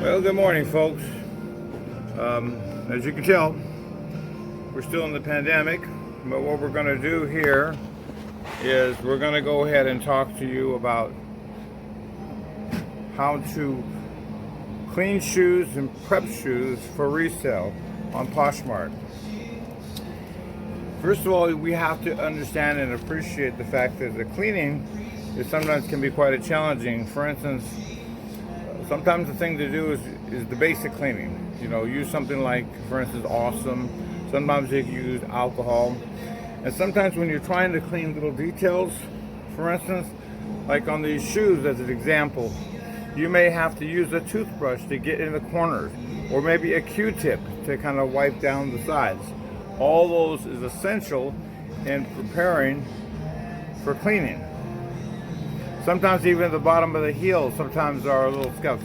Well, good morning, folks. As you can tell, we're still in the pandemic, but what we're going to do here is we're going to go ahead and talk to you about how to clean shoes and prep shoes for resale on Poshmark. First of all, we have to understand and appreciate the fact that the cleaning is sometimes can be quite challenging. For instance, sometimes the thing to do is the basic cleaning. You know, use something like, for instance, Awesome. Sometimes you can use alcohol. And sometimes when you're trying to clean little details, for instance, like on these shoes as an example, you may have to use a toothbrush to get in the corners, or maybe a Q-tip to kind of wipe down the sides. All those is essential in preparing for cleaning. Sometimes even the bottom of the heel sometimes are little scuffs.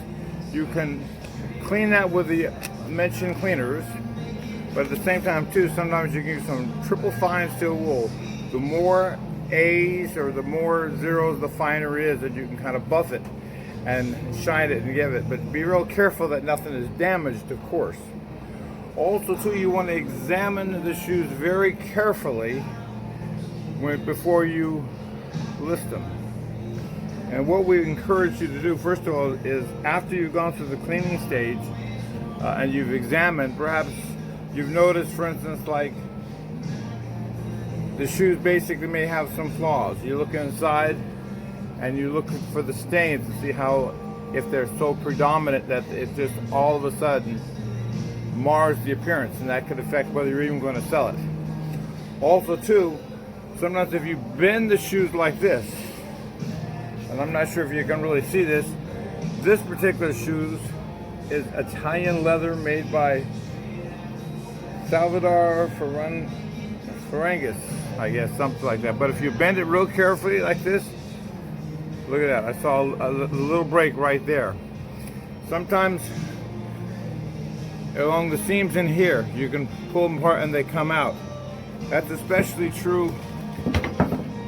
You can clean that with the mentioned cleaners, but at the same time too, sometimes you can use some triple fine steel wool. The more A's or the more zeros, the finer it is, that you can kind of buff it and shine it and give it. But be real careful that nothing is damaged, of course. Also too, you want to examine the shoes very carefully before you list them. And what we encourage you to do, first of all, is after you've gone through the cleaning stage and you've examined, perhaps you've noticed, for instance, like the shoes basically may have some flaws. You look inside and you look for the stains to see how, if they're so predominant that it just all of a sudden mars the appearance, and that could affect whether you're even going to sell it. Also too, sometimes if you bend the shoes like this, and I'm not sure if you can really see this, this particular shoes is Italian leather made by Salvador Ferragis, I guess, something like that. But if you bend it real carefully like this, look at that, I saw a little break right there. Sometimes along the seams in here, you can pull them apart and they come out. That's especially true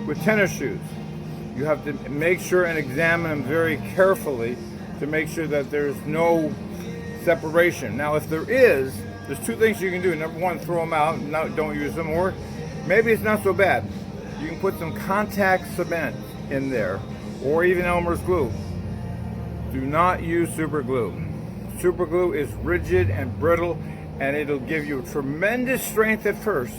with tennis shoes. You have to make sure and examine them very carefully to make sure that there's no separation. Now, if there's two things you can do. Number one, throw them out, don't use them, or maybe it's not so bad. You can put some contact cement in there, or even Elmer's glue. Do not use super glue. Super glue is rigid and brittle, and it'll give you tremendous strength at first,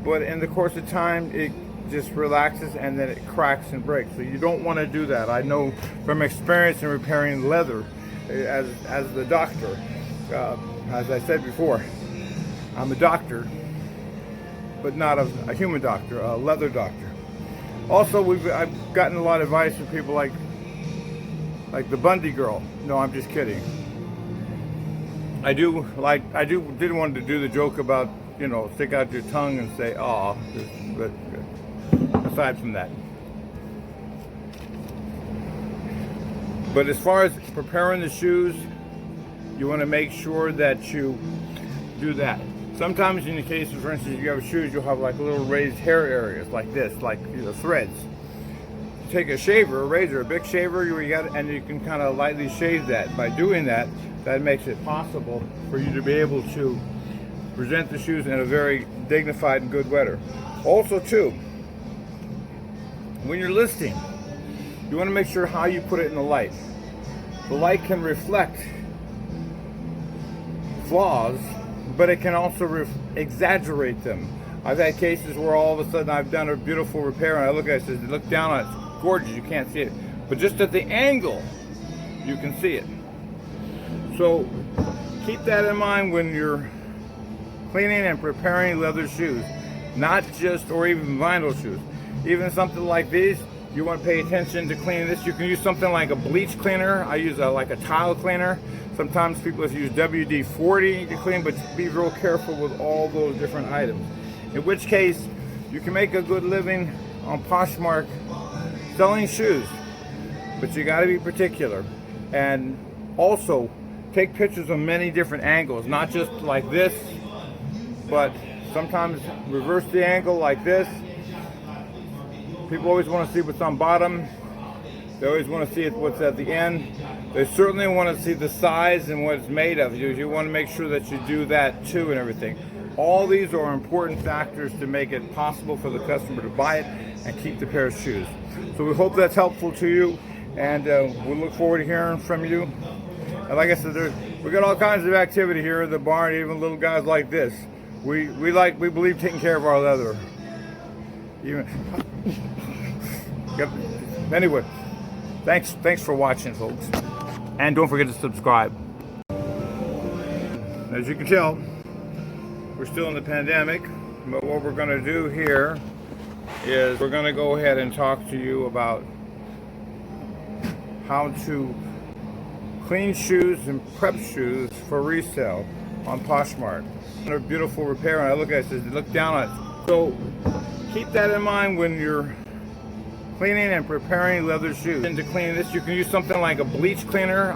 but in the course of time, it just relaxes and then it cracks and breaks. So you don't want to do that. I know from experience in repairing leather as the doctor. As I said before, I'm a doctor, but not a human doctor, a leather doctor. Also, I've gotten a lot of advice from people like the Bundy girl. No, I'm just kidding. I did want to do the joke about, you know, stick out your tongue and say, "Aw," but aside from that. But as far as preparing the shoes, you want to make sure that you do that. Sometimes in the case of, for instance, you have shoes, you'll have like little raised hair areas like this, like threads. Take a shaver, a razor, a big shaver, and you can kind of lightly shave that. By doing that, that makes it possible for you to be able to present the shoes in a very dignified and good manner. Also too, when you're listing, you want to make sure how you put it in the light. The light can reflect flaws, but it can also exaggerate them. I've had cases where all of a sudden I've done a beautiful repair and I look at it and look down on it, it's gorgeous, you can't see it. But just at the angle, you can see it. So keep that in mind when you're cleaning and preparing leather shoes, not just, or even vinyl shoes. Even something like these, you want to pay attention to cleaning this. You can use something like a bleach cleaner. I use like a tile cleaner. Sometimes people use WD-40 to clean, but be real careful with all those different items. In which case, you can make a good living on Poshmark selling shoes, but you got to be particular. And also, take pictures of many different angles, not just like this, but sometimes reverse the angle like this. People always want to see what's on bottom. They always want to see what's at the end. They certainly want to see the size and what it's made of. You want to make sure that you do that too and everything. All these are important factors to make it possible for the customer to buy it and keep the pair of shoes. So we hope that's helpful to you, and we look forward to hearing from you. And like I said, we got all kinds of activity here at the barn, even little guys like this. We believe taking care of our leather. Even yep. Anyway, thanks for watching, folks, and don't forget to subscribe. As you can tell, we're still in the pandemic, but what we're going to do here is we're going to go ahead and talk to you about how to clean shoes and prep shoes for resale on Poshmark. They're beautiful repair, and I look at it, says look down on it. So keep that in mind when you're cleaning and preparing leather shoes. And to clean this, you can use something like a bleach cleaner.